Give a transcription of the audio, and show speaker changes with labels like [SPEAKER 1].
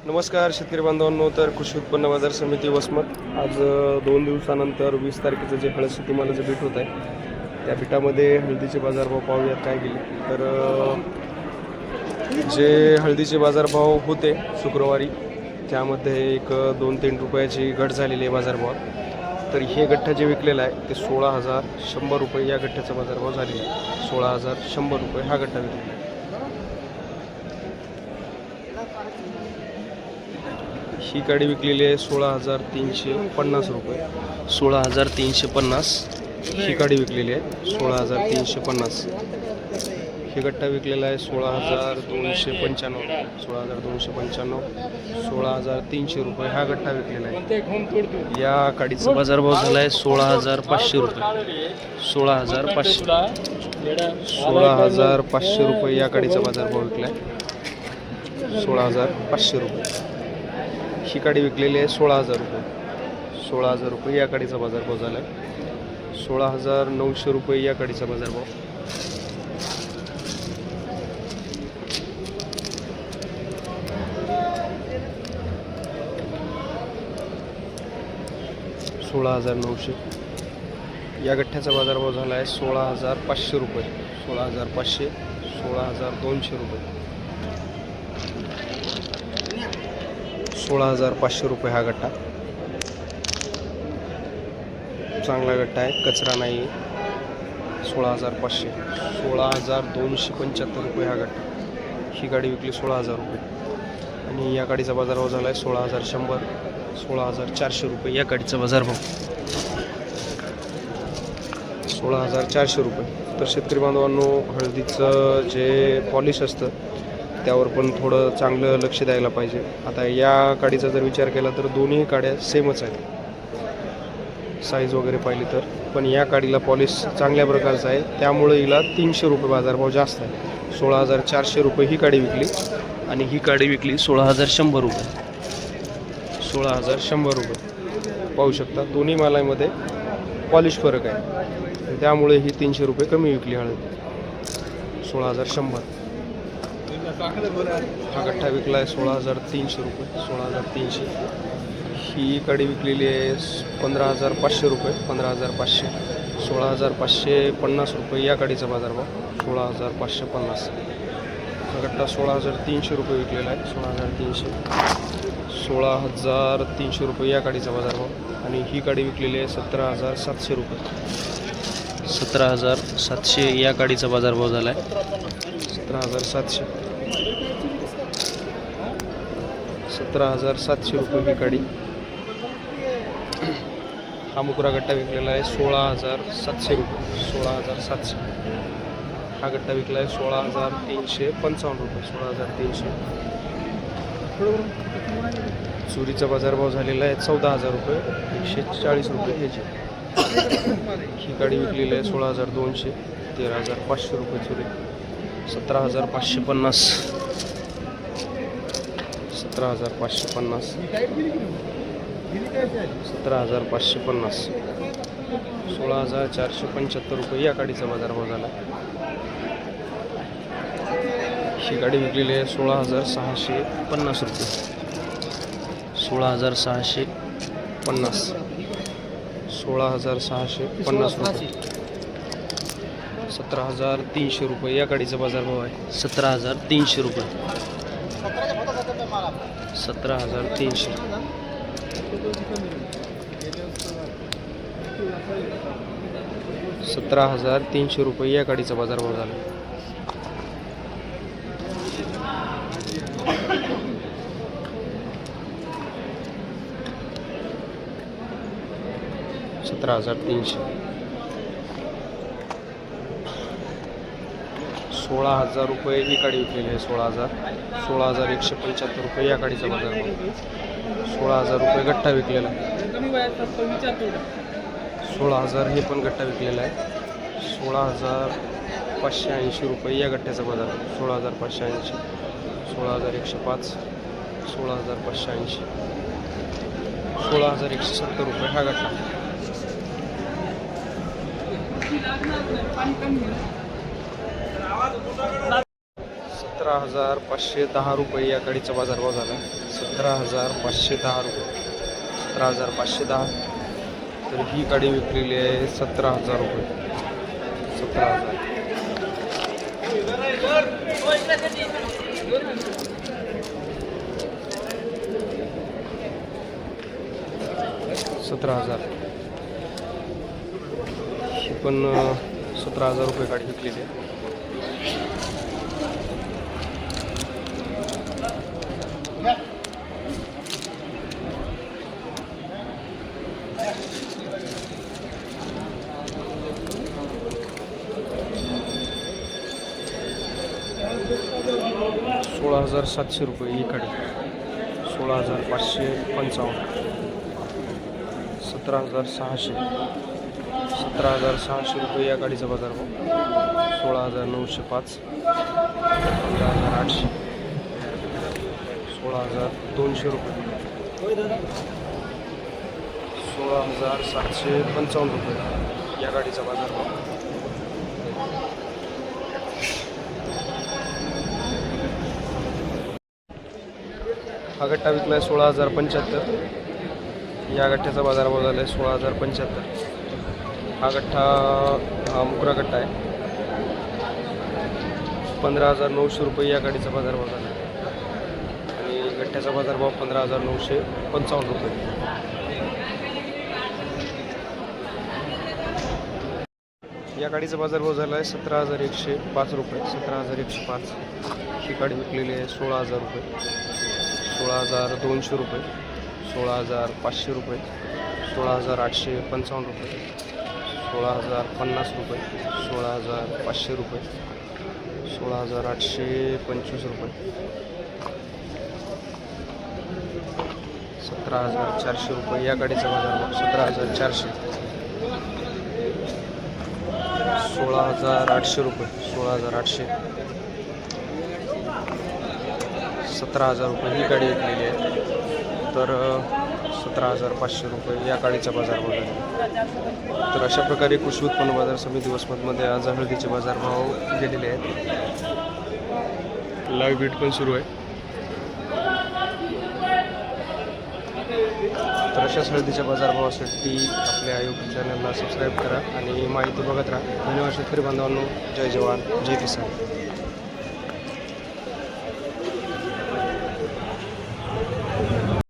[SPEAKER 1] नमस्कार शेतकरी बांधवांनो. तर कृषी उत्पन्न बाजार समिती वसमत आज 2 दिवसानंतर 20 तारखेचं जे हळद शेतीमालाचं बीट होत आहे त्या बीटामध्ये हळदीचे बाजारभाव पाहूयात काय गेले. तर जे हळदीचे बाजारभाव होते शुक्रवारी त्यामध्ये एक 2-3 रुपयाची घट झालेली आहे बाजारभावात. तर हे गठ्ठा जे विकलेला आहे ते 16,100 रुपये या गठ्ठ्याचा बाजारभाव झालेला आहे. 16,100 रुपये हा गठ्ठा विकलेला आहे. ही काडी विकलेली आहे 16,350 रुपये. 16,350 ही काडी विकलेली आहे 16,350. हे गट्टा विकलेला आहे 16,295. 16,295 16,300 रुपये हा गट्टा विकलेला आहे. या काडीचा बाजारभाव झाला आहे 16,500 रुपये. 16,500 रुपये या काडीचा बाजारभाव विकला आहे 16,500 रुपये. ही काडी विकलेली आहे 16,000 रुपये. 16,000 रुपये या काडीचा बाजारभाव झाला आहे. 16,900 रुपये या काडीचा बाजारभाव. 16,900 या गठ्ठ्याचा बाजारभाव झाला आहे 16,500 रुपये. 16,500 16,200 रुपये. 16,500 रुपये हा गट्टा. चांगला गट्टा आहे, कचरा नाही आहे. 16,500 16,275 रुपये हा गट्टा. ही गाडी विकली 16,000 रुपये. आणि या गाडीचा बाजारभाव झाला आहे 16,100 16,400 रुपये या गाडीचा बाजारभाव. 16,400 रुपये. तर शेतकरी बांधवांनो, हळदीचं जे पॉलिश असतं त्यावर पण थोडं चांगलं लक्ष द्यायला पाहिजे. आता या काडीचा जर विचार केला तर दोन्ही काड्या सेमच आहेत साईज वगैरे पाहिली तर. पण या काडीला पॉलिश चांगल्या प्रकारचं आहे त्यामुळे हिला 300 रुपये बाजारभाव जास्त आहे. 16,400 रुपये ही काडी विकली आणि ही काडी विकली 16,100 रुपये. 16,100 रुपये पाहू शकता. दोन्ही मालामध्ये पॉलिश फरक आहे त्यामुळे ही 300 रुपये कमी विकली हळद. 16,100 हा गठ्ठा विकला आहे 16,300 रुपये. 16,300 ही काडी विकलेली आहे 15,500 रुपये. 15,500 16,550 रुपये या काडीचा बाजारभाव. 16,550 हा गठ्ठा 16,300 रुपये विकलेला आहे. 16,300 16,300 रुपये या काडीचा बाजारभाव. आणि ही काडी विकलेली आहे 17,700 रुपये. 17,700 या काडीचा बाजारभाव झाला आहे. 17,700 17,700 रुपये ही काडी. हा मुकरा गट्टा विकलेला आहे 16,700 रुपये. 16,700 हा गट्टा विकला आहे 16,355 रुपये. 16,300 चुरीचा बाजारभाव झालेला आहे 14,000 रुपये. 140 रुपये ह्याची. ही काडी विकलेली आहे 16,200. 13,500 रुपये चुरी. 17,550 17,550 17,550 16,475 रुपये या काडीचा बाजारभाव झाला. ही गाडी विकलेली आहे 16,650 रुपये. 16,650 16,650 रुपये. 17,300 रुपये या गाडीचा बाजारभाव आहे. 17,300 रुपये. 17,300 17,300 रुपये या गाडीचा बाजारभाव झाला. 17,300 16,000 रुपये ही काडी विकलेली आहे. 16,175 रुपये या काडीचा बाजारभाव. 16,000 रुपये गठ्ठा विकलेला आहे. 16,000 हे पण गठ्ठा विकलेला आहे. 16,580 रुपये या गठ्ठ्याचा बाजारभाव. 16,580 16,105 16,580 16,170 रुपये हा गठ्ठा. 17,000 17,510 रुपये या गाडीचा बाजारभाव झाला. 17,510 रुपये, 17,510. तर ही गाडी विकलेली आहे 17,000 रुपये. 17,000. 17,000. ही पण 17,000 रुपये गाडी विकलेली आहे. ₹16,700 ही गाडी. 16,555. 17,600. 17,600 रुपये या गाडीचा बाजारभाव. 16,905. 15,800. 16,200 रुपये. 16,755 रुपये या गाडीचा बाजारभाव. हा गट्टा विकला आहे 16,075. या गठ्ठ्याचा बाजारभाव झाला आहे 16,075. हा गठ्ठा हा मुकरा गट्टा आहे. 15,900 रुपये या गाडीचा बाजारभाव झाला आहे. आणि गठ्ठ्याचा बाजारभाव 15,955 रुपये. या गाडीचा बाजारभाव झाला आहे 17,105 रुपये. 17,105. ही गाडी विकलेली आहे 16,000 रुपये. 16,200 रुपये. 16,500 रुपये. 16,855 रुपये. 16,050 रुपये. 16,500 रुपये. 16,825 रुपये. 17,400 रुपये या गाडीचा बाजारभाव. 17,400. 16,800 रुपये. 16,800. 17,000 रुपये ही गाडी विकलेली आहे. तर 17,500 रुपये या गाडीचा बाजारभाव झाला. तर अशा प्रकारे कृषी उत्पन्न बाजार समिती वसमतमध्ये आज हळदीचे बाजारभाव गेलेले आहेत. लाईव्ह बीट पण सुरू आहे. तर अशाच हळदीच्या बाजारभावासाठी आपल्या यूट्यूब चॅनलला सबस्क्राईब करा आणि माहिती बघत राहा. धन्यवाद शेतकरी बांधवांनो. जय जवान जय किसान.